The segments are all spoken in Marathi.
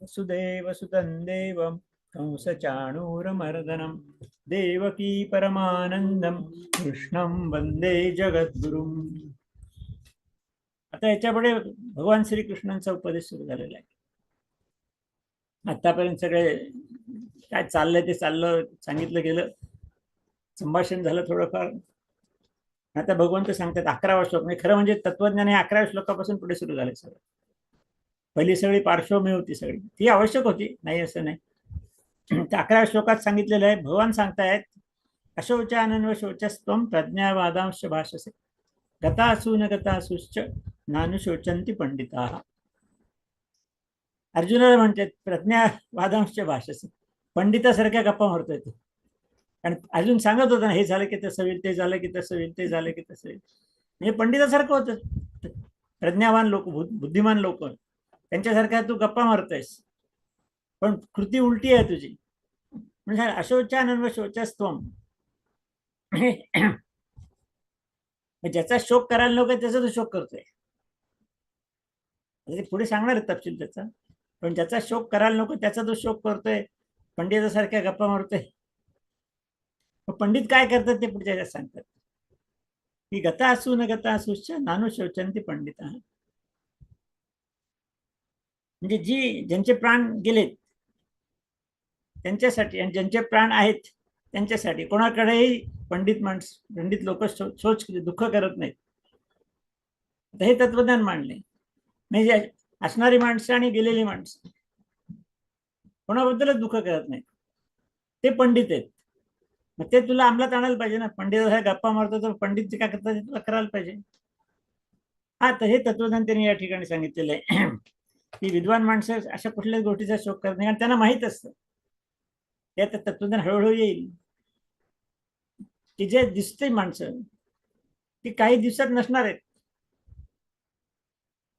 वसुदेवसुतं देवं कंसचाणूरमर्दनं देवकी परमानंदं कृष्णं वंदे जगद्गुरुम्. आता याच्यापुढे भगवान श्रीकृष्णांचा उपदेश सुरू झालेला आहे. आतापर्यंत सगळे काय चाललंय ते चाललं, सांगितलं गेलं, संभाषण झालं थोडंफार. आता भगवंत सांगतात 11वा श्लोक. नाही, खरं म्हणजे तत्वज्ञान हे 11व्या श्लोकापासून पुढे सुरू झाले सगळं. पहिली सगळी पार्श्वभूमी होती, सगळी ती आवश्यक होती, नाही असं नाही. 11व्या श्लोकात सांगितलेलं आहे, भगवान सांगतायत अशोचानन्व शोचस्त्वं प्रज्ञावादांश भाषसे गतासू न गतासूश्च नानुशोचंती पंडिता. अर्जुनाला म्हणतात प्रज्ञावादांश भाषसे, पंडितासारख्या गप्पा मारतोय तो. आणि अजून सांगत होता ना, हे झालं की तसं होईल, ते झालं की तसं होईल, ते झालं की तसं होईल. म्हणजे पंडितासारखं होतं. प्रज्ञावान लोक, बुद्धिमान लोक, त्यांच्यासारख्या तू गप्पा मारतोयस, पण कृती उलटी आहे तुझी. म्हणजे अशोचानन्व शोचस्त्वं, ज्याचा शोक करायला नको त्याचा तो शोक करतोय. पुढे सांगणार तपशील त्याचा. पण ज्याचा शोक करायला नको त्याचा तो शोक करतोय, पंडितासारख्या गप्पा मारतोय. पंडित काय करतात ते पुढच्या सांगतात की गता असू न गता असूच नानु शोचंती पंडित. म्हणजे ज्यांचे प्राण गेलेत त्यांच्यासाठी, आणि ज्यांचे प्राण आहेत त्यांच्यासाठी, कोणाकडेही पंडित लोक शोच दुःख करत नाहीत. हे तत्वज्ञान मांडले. म्हणजे असणारी माणसं आणि गेलेली माणसं कोणाबद्दलच दुःख करत नाहीत, ते पंडित आहेत. मग ते तुला अंमलात आणायला पाहिजे ना. पंडित गप्पा मारतो तर पंडित काय करतात तुला करायला पाहिजे. हा, तर हे तत्वज्ञान त्यांनी या ठिकाणी सांगितलेलं आहे की विद्वान माणसं अशा कुठल्याच गोष्टीचा शोक करत नाही, आणि त्यांना माहित असतं ते तत्वज्ञान हळूहळू येईल की जे दिसते माणसं ती काही दिवसात नसणार आहेत.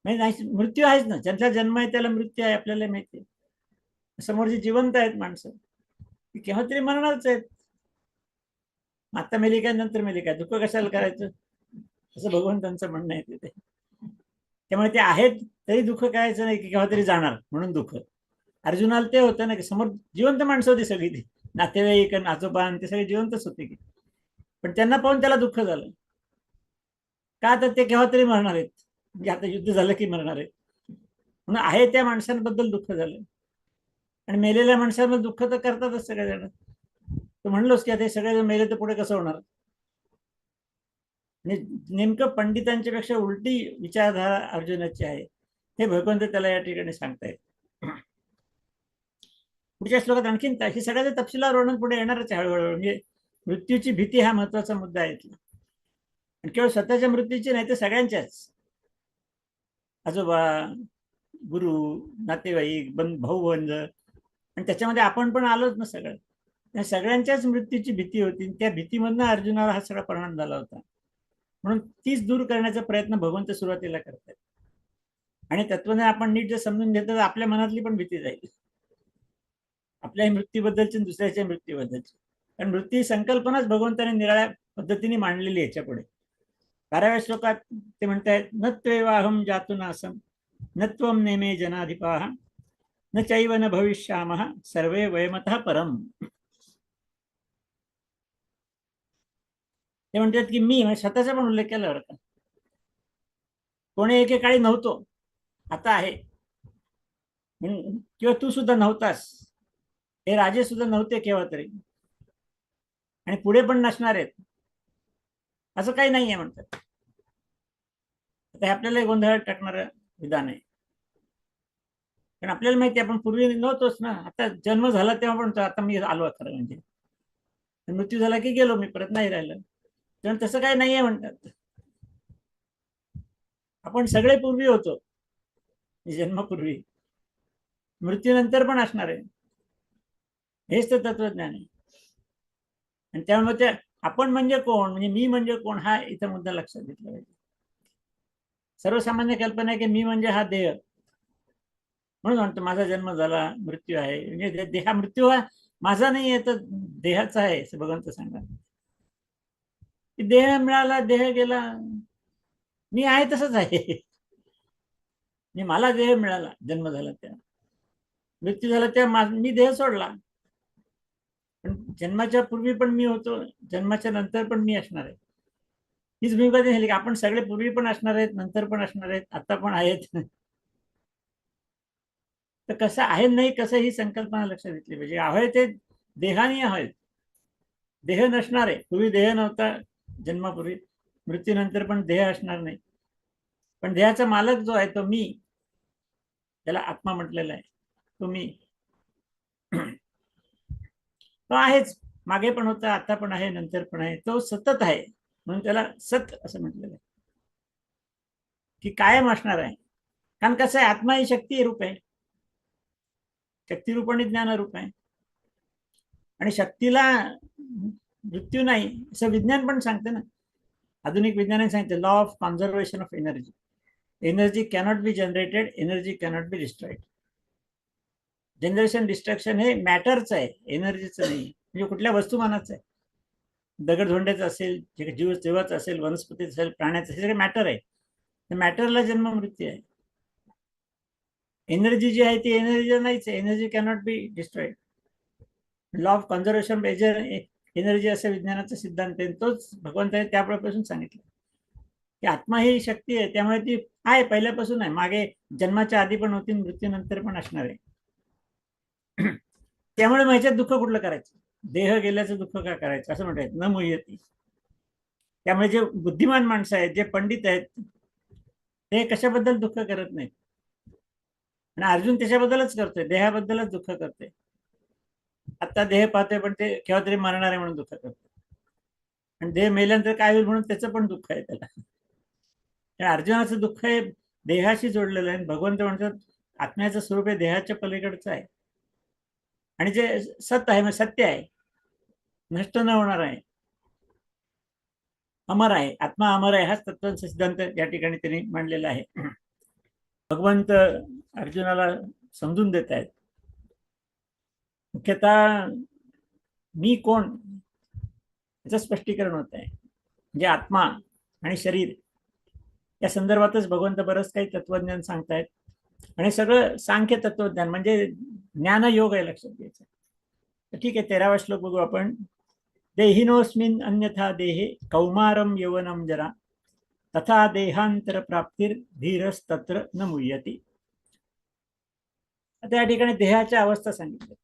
म्हणजे मृत्यू आहेच ना, ज्यांचा जन्म आहे त्याला मृत्यू आहे, आपल्याला माहिती आहे. समोरची जिवंत आहेत माणसं, ती केव्हा तरी मरणारच आहेत. आता मेली काय, नंतर मेली काय, दुःख कशाला करायचं, असं भगवंतांचं म्हणणं आहे तिथे. त्यामुळे ते आहेत तरी दुःख करायचं नाही की केव्हा तरी जाणार म्हणून दुःख. अर्जुनाला ते होतं ना की समोर जिवंत माणसं होती सगळी, ती नातेवाईक आजोबा ते सगळे जिवंतच होते की, पण त्यांना पाहून त्याला दुःख झालं. का तर ते केव्हा तरी मरणार आहेत, म्हणजे आता युद्ध झालं की मरणार आहेत म्हणून आहे त्या माणसांबद्दल दुःख झालं. आणि मेलेल्या माणसांबद्दल दुःख तर करतातच सगळेजण. तू म्हणलोस की आता हे सगळेजण मेले तर पुढे कसं होणार. नेमकं पंडितांच्या पेक्षा उलटी विचारधारा अर्जुनाची आहे, हे भगवंत त्याला या ठिकाणी सांगतायत. पुढच्या श्लोकात आणखीन हे सगळ्याचं तपशिलावर वर्णन पुढे येणारच आहे हळूहळू. म्हणजे मृत्यूची भीती हा महत्वाचा मुद्दा आहे इथला. आणि केवळ स्वतःच्या मृत्यूची नाही तर सगळ्यांच्याच, आजोबा, गुरु, नातेवाईक, भाऊ बंध, आणि त्याच्यामध्ये आपण पण आलोच ना सगळं. त्या सगळ्यांच्याच मृत्यूची भीती होती, त्या भीतीमधनं अर्जुनाला हा सगळा परिणाम झाला होता. म्हणून तीच दूर करण्याचा प्रयत्न भगवंत सुरुवातीला करतात. आणि तत्वज्ञान आपण नीट जर समजून घेतलं तर आपल्या मनातली पण भीती जाईल, आपल्या मृत्यूबद्दलची, दुसऱ्याच्या मृत्यूबद्दलची. कारण मृत्यू संकल्पनाच भगवंताने निराळ्या पद्धतीने मांडलेली याच्यापुढे. 12व्या श्लोकात ते म्हणतायत न त्वेवाहम जातु नासम न त्वम नेमे जनाधिपाः न चैव न भविष्यामः सर्वे वयमतः परम. ते म्हणतात की मी, म्हणजे स्वतःचा पण उल्लेख केला बरं का, कोणी एकेकाळी नव्हतो, आता आहे. किंवा तू सुद्धा नव्हतास, हे राजे सुद्धा नव्हते केव्हा तरी, आणि पुढे पण नसणार आहेत, असं काही नाहीये म्हणतात. आता हे आपल्याला गोंधळात टाकणारं विधान आहे. पण आपल्याला माहिती आहे आपण पूर्वी नव्हतोच ना. आता जन्म झाला तेव्हा पण आता मी आलो, खरं म्हणजे मृत्यू झाला की गेलो मी, परत नाही राहिलं. तेव्हा तसं काही नाहीये म्हणतात. आपण सगळे पूर्वी होतो, जन्मापूर्वी, मृत्यूनंतर पण असणार आहे. हेच तर तत्वज्ञान आहे. आणि त्यामुळे ते आपण म्हणजे कोण, म्हणजे मी म्हणजे कोण, हा इथं मुद्दा लक्षात घेतला पाहिजे. सर्वसामान्य कल्पना आहे की मी म्हणजे हा देह, म्हणून म्हणतो माझा जन्म झाला, मृत्यू आहे. म्हणजे देहा मृत्यू हा माझा नाही आहे तर देहाचा आहे असं भगवंत सांगा. देह मिळाला, देह गेला, मी आहे तसंच आहे. मला देह मिळाला जन्म झाला तेव्हा, मृत्यू झाला तेव्हा मी देह सोडला, पण जन्माच्या पूर्वी पण मी होतो, जन्माच्या नंतर पण मी असणार आहे. हीच भूमिका त्यांनी झाली की आपण सगळे पूर्वी पण असणार आहेत, नंतर पण असणार आहेत, आता पण आहेत. तर कसं आहे नाही कसं, ही संकल्पना लक्षात घेतली पाहिजे. आहे ते देहानी आहेत, देह नसणार आहे. पूर्वी देह नव्हता, जन्मापूर्वी, मृत्यूनंतर पण देह असणार नाही. पण देहाचा मालक जो आहे तो मी, त्याला आत्मा म्हटलेला आहे. तो मी तो आहेच, मागे पण होता, आता पण आहे, नंतर पण आहे. तो सतत आहे, म्हणून त्याला सत असं म्हटलेलं आहे, की कायम असणार आहे. कारण कसं आहे, आत्मा ही शक्ती रूप आहे, शक्तिरूप आणि ज्ञानरूप आहे. आणि शक्तीला मृत्यू नाही असं विज्ञान पण सांगते ना. आधुनिक विज्ञानाने सांगितलं, law of conservation of energy. Energy cannot be generated, energy cannot be destroyed. Generation destruction हे मॅटरचं आहे, एनर्जीचं नाही. म्हणजे कुठल्या वस्तुमानाचं आहे, दगडधोंड्याचं असेल, जीव जीवाचं असेल, वनस्पतीचं असेल, प्राण्याचं असेल, सगळे मॅटर आहे. तर मॅटरला जन्म मृत्यू आहे. एनर्जी जी आहे ती एनर्जी नाहीच आहे, energy cannot be destroyed. Law of conservation major energy असं विज्ञानाचा सिद्धांत आहे. तोच भगवंताने त्यापासून सांगितलं की आत्मा ही शक्ती आहे, त्यामुळे ती आहे, पहिल्यापासून आहे, मागे जन्माच्या आधी पण होती, मृत्यूनंतर पण असणार आहे. त्यामुळे माझ्यात दुःख कुठलं करायचं, देह गेल्याचं दुःख का करायचं, असं म्हणतात न मुह्यती. त्यामुळे जे बुद्धिमान माणसं आहेत, जे पंडित आहेत, ते कशाबद्दल दुःख करत नाहीत. आणि अर्जुन त्याच्याबद्दलच करतोय, देहाबद्दलच दुःख करतोय. आता देह पाहतोय, पण ते केव्हा तरी मरणार आहे म्हणून दुःख करतोय. आणि देह मेल्यानंतर काय होईल म्हणून त्याचं पण दुःख आहे त्याला. अर्जुनाचं दुःख हे देहाशी जोडलेलं आहे. भगवंत म्हणतात आत्म्याचं स्वरूप हे देहाच्या पलीकडचं आहे, आणि जे सत्य आहे, म्हणजे सत्य आहे, नष्ट न होणार आहे, अमर आहे, आत्मा अमर आहे, हाच तत्वाचा सिद्धांत या ठिकाणी त्यांनी मांडलेला आहे. भगवंत अर्जुनाला समजून देत आहेत, मुख्यतः मी कोण याचं स्पष्टीकरण होत आहे. म्हणजे आत्मा आणि शरीर या संदर्भातच भगवंत बरंच काही तत्वज्ञान सांगतायत. आणि सगळं सांख्य तत्वज्ञान म्हणजे ज्ञानयोग आहे, लक्षात घ्यायचं. तर ठीक आहे, 13वा श्लोक बघू आपण. देहिनोस्मिन अन्यथा देहे कौमारम यवनम जरा तथा देहांतर प्राप्तीर धीरस्तत्र न मुह्यती. आता या ठिकाणी देहाच्या अवस्था सांगितल्या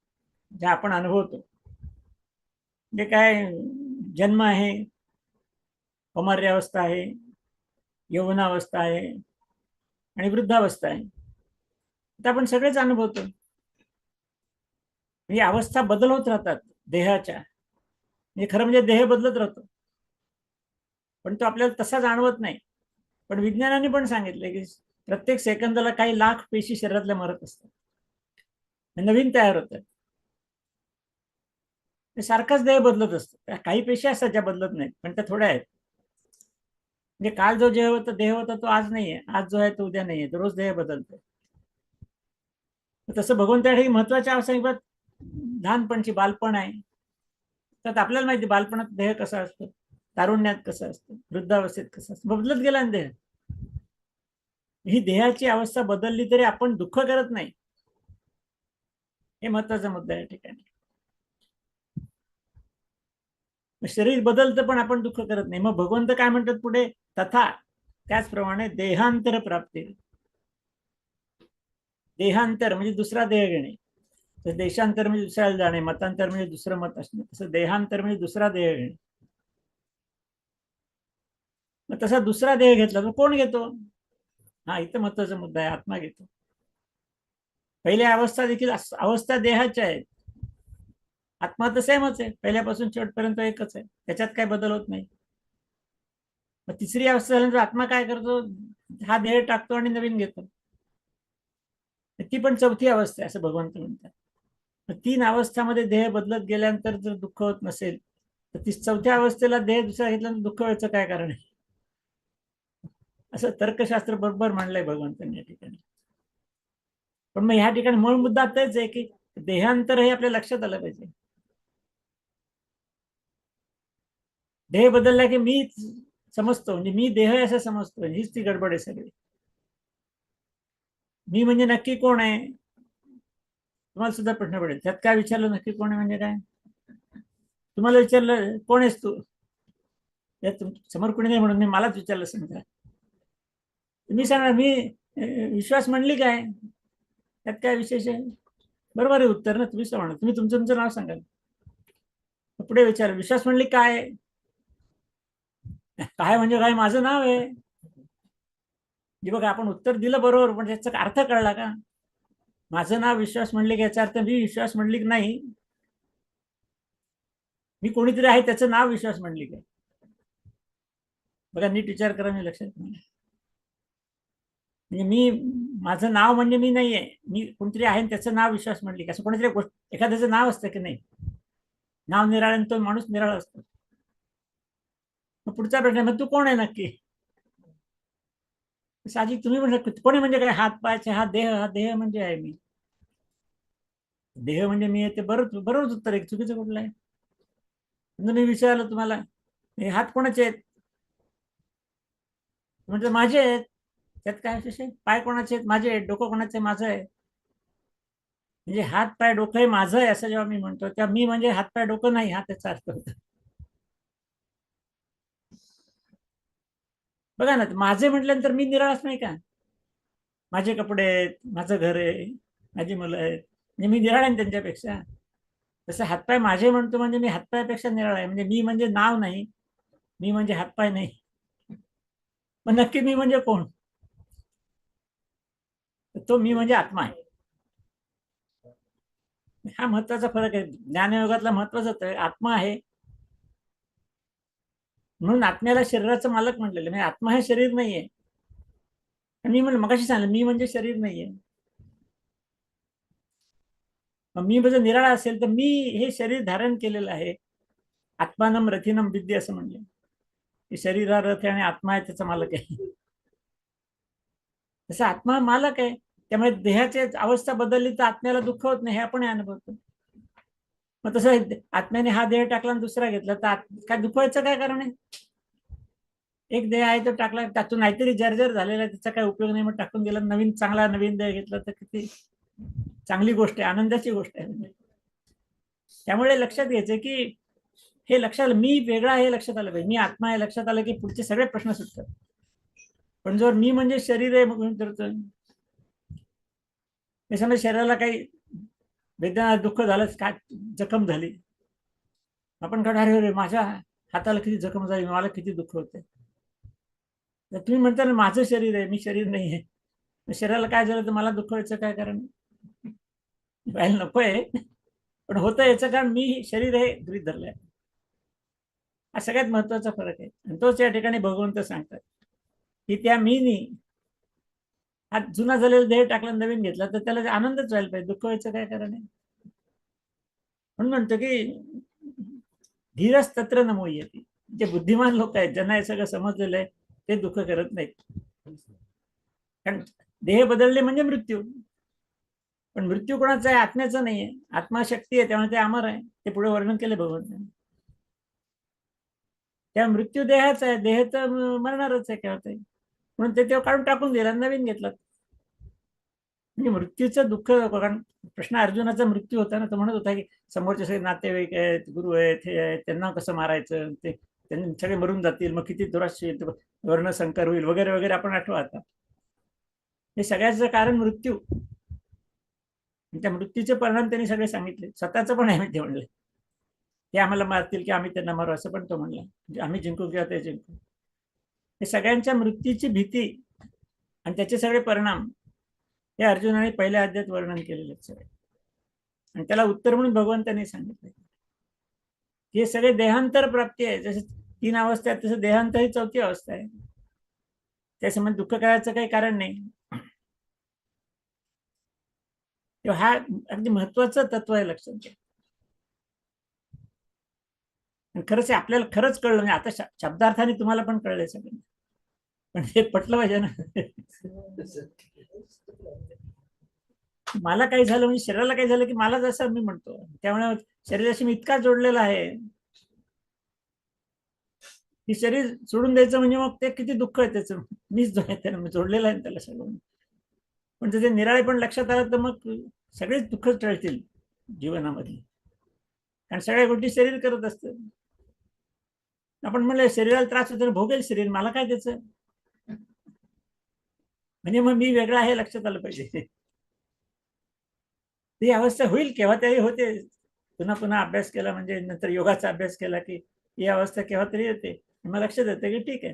ज्या आपण अनुभवतो. म्हणजे काय, जन्म आहे, कौमार्यावस्था आहे, यौवनावस्था आहे, आणि वृद्धावस्था आहे. आता आपण सगळेच अनुभवतो. म्हणजे अवस्था बदल होत राहतात देहाच्या. म्हणजे खरं म्हणजे देह बदलत राहतो, पण तो आपल्याला तसा जाणवत नाही. पण विज्ञानाने पण सांगितलं की प्रत्येक सेकंदाला काही लाख पेशी शरीरातल्या मरत असतात, नवीन तयार होतात. सारखाच देह बदलत असतो. काही पेशी असतात ज्या बदलत नाहीत, पण त्या थोड्या आहेत. म्हणजे काल जो देह होता तो आज नाहीये, आज जो आहे तो उद्या नाहीये, तो रोज देह बदलतोय. तसं भगवंत त्या ठिकाणी महत्वाच्या अवस्था, लहानपणची बालपण आहे, तर आपल्याला माहिती बालपणात देह कसा असतो, तारुण्यात कसं असतं, वृद्धावस्थेत कसं असतं, बदलत गेला ना देह. ही देहाची अवस्था बदलली तरी आपण दुःख करत नाही, हे महत्वाचा मुद्दा आहे या ठिकाणी. शरीर बदलतं पण आपण दुःख करत नाही. मग भगवंत काय म्हणतात पुढे, तथा त्याचप्रमाणे देहांतर प्राप्ती. देहांतर म्हणजे दुसरा देह घेणे, तर देशांतर म्हणजे दुसऱ्याला जाणे, मतांतर म्हणजे दुसरं मत असणे, तसं देहांतर म्हणजे दुसरा देह घेणे. मग तसा दुसरा देह घेतला तर कोण घेतो, हा इथं महत्वाचा मुद्दा आहे. आत्मा घेतो. पहिल्या अवस्था देखील अवस्था देहाच्या आहेत, आत्मा तर सेमच आहे, पहिल्यापासून शेवटपर्यंत एकच आहे, त्याच्यात काय बदल होत नाही. मग तिसरी अवस्था झाल्यानंतर आत्मा काय करतो, हा देह टाकतो आणि नवीन घेतो. ती पण चौथी अवस्था आहे असं भगवंत म्हणतात. 3 अवस्थामध्ये देह बदलत गेल्यानंतर जर दुःख होत नसेल, तर ती चौथ्या अवस्थेला देह दुसरा घेतल्यानंतर दुःख व्हायचं काय कारण आहे, असं तर्कशास्त्र बरोबर मांडलंय भगवंतांनी या ठिकाणी. पण मग ह्या ठिकाणी मूळ मुद्दा तेच आहे की देहांतर हे आपल्या लक्षात आलं पाहिजे. देह बदलला की मी समजतो, म्हणजे मी देह असं समजतो, हीच ती गडबड आहे सगळी. मी म्हणजे नक्की कोण आहे, तुम्हाला सुद्धा प्रश्न पडेल, त्यात काय विचारलं नक्की कोण आहे म्हणजे काय. तुम्हाला विचारलं कोण आहेस तू, त्यात समोर कोणी नाही म्हणून मी मलाच विचारलं समजा, तुम्ही सांगा मी विश्वास म्हणली काय, त्यात काय विशेष आहे. बरोबर आहे उत्तर ना, तुम्ही म्हणा, तुम्ही तुमचं नाव सांगाल. पुढे विचार, विश्वास म्हणली काय, काय म्हणजे काय, माझं नाव आहे. जी बघा आपण उत्तर दिलं बरोबर, पण त्याचा अर्थ कळला का. माझं नाव विश्वास म्हणले की याचा अर्थ मी विश्वास म्हणली की नाही, मी कोणीतरी आहे त्याचं नाव विश्वास म्हणली काय. बघा नीट विचार करा, मी लक्षात म्हणजे मी, माझं नाव म्हणजे मी नाहीये, मी कोणतरी आहे त्याचं नाव विश्वास म्हणली का. असं कोणीतरी एखाद्याचं नाव असतं की नाही, नाव निराळ तो माणूस निराळ असतो. मग पुढचा प्रश्न, मग तू कोण आहे नक्की. साहजिक तुम्ही म्हणजे कोणी म्हणजे काय, हात पायाचे, हा देह म्हणजे आहे मी, देह म्हणजे मी आहे, ते बरोबर उत्तर आहे, चुकीचं कुठलं आहे. मी विचारलं तुम्हाला, हे हात कोणाचे आहेत, म्हणजे माझे आहेत, त्यात काय विशेष आहे. पाय कोणाचे आहेत, माझे आहेत. डोकं कोणाचे, माझं आहे. म्हणजे हात पाय डोकं हे माझं आहे असं जेव्हा मी म्हणतो, तेव्हा मी म्हणजे हात पाय डोकं नाही, हा त्याचा अर्थ होतो. बघा ना, माझे म्हटल्यानंतर मी निराळच नाही का. माझे कपडे आहेत, माझं घर आहे, माझी मुलं आहेत, म्हणजे मी निराळ आहे त्यांच्यापेक्षा. तसं हातपाय माझे म्हणतो म्हणजे मी हातपायापेक्षा निराळ आहे, म्हणजे मी म्हणजे नाव नाही, मी म्हणजे हातपाय नाही. मग नक्की मी म्हणजे कोण. तो मी म्हणजे आत्मा आहे. हा महत्वाचा फरक आहे, ज्ञानयोगातला महत्वाचा आहे. आत्मा आहे म्हणून आत्म्याला शरीराचं मालक म्हटलेलं, म्हणजे आत्मा हे शरीर नाहीये. मी म्हणलं मगाशी सांगितलं, मी म्हणजे शरीर नाहीये. मग मी म्हणजे निराळा असेल तर मी हे शरीर धारण केलेलं आहे. आत्मानम रथिनम विद्या असं म्हणले, की शरीर हा रथ आहे आणि आत्मा आहे त्याचा मालक आहे. तसं आत्मा मालक आहे, त्यामुळे देहाची अवस्था बदलली तर आत्म्याला दुःख होत नाही, हे आपण अनुभवतो. मग तसं आत्म्याने हा देह टाकला आणि दुसरा घेतला तर काय दुःख व्हायचं काय कारण आहे. एक देह आहे तो टाकला, त्यातून नाहीतरी जर्जर झालेला आहे, त्याचा काय उपयोग नाही, मग टाकून दिला. नवीन चांगला नवीन देह घेतला तर किती चांगली गोष्ट आहे, आनंदाची गोष्ट आहे. त्यामुळे लक्षात घ्यायचं की हे लक्षात आलं, मी वेगळा हे लक्षात आलं पाहिजे, मी आत्मा हे लक्षात आलं की पुढचे सगळे प्रश्न सुटतात. पण जर मी म्हणजे शरीर आहे म्हणून करतोय, समजा शरीराला काही वेदना दुःख झालं, काय जखम झाली, आपण काय अरे अरे माझ्या हाताला किती जखम झाली, मला किती दुःख होते. तुम्ही म्हणता ना माझं शरीर आहे, मी शरीर नाही आहे, शरीराला काय झालं तर मला दुःख व्हायचं काय कारण. व्हायला नकोय, पण होतं याचं कारण मी शरीर हे गृहीत धरलंय. हा सगळ्यात महत्वाचा फरक आहे, आणि तोच या ठिकाणी भगवंत सांगतात की त्या मीनी हा जुना झालेला देह टाकला नवीन घेतला तर त्याला आनंदच व्हायला पाहिजे, दुःख व्हायचं काय कारण आहे. म्हणून म्हणतो की धीरच तत्र न मोह्यति, जे बुद्धिमान लोक आहेत ज्यांना हे सगळं समजलेलं आहे ते दुःख करत नाहीत. कारण देह बदलले म्हणजे मृत्यू, पण मृत्यू कोणाचा आहे, आत्म्याचा नाहीये. आत्मा शक्ती आहे, त्यामुळे ते अमर आहे, ते पुढे वर्णन केले भगवंतांनी. त्या मृत्यू देहाचा आहे, देह तर मरणारच आहे केव्हा तरी, म्हणून ते तेव्हा काढून टाकून दिला, नवीन घेतलं. म्हणजे मृत्यूचं दुःख, कारण प्रश्न अर्जुनाचा मृत्यू होता ना, तो म्हणत होता की समोरचे सगळे नातेवाईक आहेत, गुरु आहेत, हे आहेत, त्यांना कसं मारायचं, ते त्यांनी सगळे मरून जातील, मग किती दुराशे वर्णसंकर होईल वगैरे वगैरे, आपण आठवा आता. हे सगळ्याचं कारण मृत्यू, त्या मृत्यूचे परिणाम त्यांनी सगळे सांगितले. स्वतःचं पण आहे ते म्हणले, ते आम्हाला मारतील की आम्ही त्यांना मारू, असं पण तो म्हणला, म्हणजे आम्ही जिंकू किंवा ते जिंकू. हे सगळ्यांच्या मृत्यूची भीती आणि त्याचे सगळे परिणाम हे अर्जुनाने पहिल्या अध्यायात वर्णन केलेले सगळे, आणि त्याला उत्तर म्हणून भगवंतांनी सांगितलं की हे सगळे देहांतर प्राप्ती आहे. जसे 3 अवस्था आहेत तसं देहांतर ही 4थी अवस्था आहे, त्यासंबंधी दुःख करायचं काही कारण नाही. तेव्हा हा अगदी महत्वाचं तत्व आहे, लक्षात घ्या. खरंच आपल्याला खरंच कळलं नाही, आता शब्दार्थाने तुम्हाला पण कळलंय सगळं, पण हे पटलं पाहिजे ना. मला काही झालं म्हणजे शरीराला काही झालं की मला जसं मी म्हणतो, त्यामुळे शरीराशी मी इतका जोडलेला आहे की शरीर सोडून द्यायचं म्हणजे मग ते किती दुःख आहे त्याचं, मीच जो आहे त्याला जोडलेला आहे त्याला सगळं. पण जर ते निराळे पण लक्षात आलं तर मग सगळेच दुःख टळतील जीवनामध्ये. कारण सगळ्या गोष्टी शरीर करत असतं. आपण म्हणलं शरीराला त्रास होतो, भोगेल शरीर, मला काय त्याचं. म्हणजे मग मी वेगळा आहे लक्षात आलं पाहिजे. ती अवस्था होईल केव्हा तरी होते. पुन्हा पुन्हा अभ्यास केला म्हणजे नंतर योगाचा अभ्यास केला की ही अवस्था केव्हा तरी येते. मग लक्षात येतं की ठीक आहे.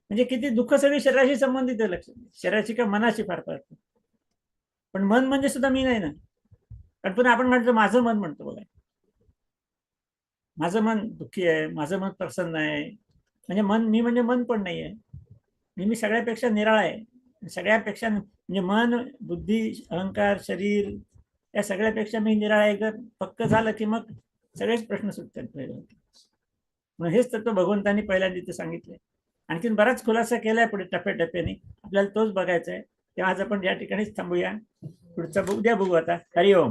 म्हणजे किती दुःख सगळी शरीराशी संबंधित आहे, लक्षात शरीराची का मनाशी फार पडतं. पण मन म्हणजे सुद्धा मी नाही ना. कारण पुन्हा आपण म्हणतो माझं मन म्हणतो बघा. माझं मन दुःखी आहे, माझं मन प्रसन्न आहे. म्हणजे मन मी म्हणजे मन पण नाही आहे. मी सगळ्यापेक्षा निराळा आहे. सगळ्यापेक्षा म्हणजे मन, बुद्धी, अहंकार, शरीर या सगळ्यापेक्षा मी निराळा आहे. जर पक्क झालं की मग सगळेच प्रश्न सुटतात. मग हेच तत्व भगवंतांनी पहिल्यांदा तिथे सांगितलंय. आणखीन बराच खुलासा केलाय पुढे टप्प्याटप्प्याने, आपल्याला तोच बघायचा आहे. तेव्हा आज आपण या ठिकाणीच थांबूया. पुढचा उद्या बघू आता. हरिओम.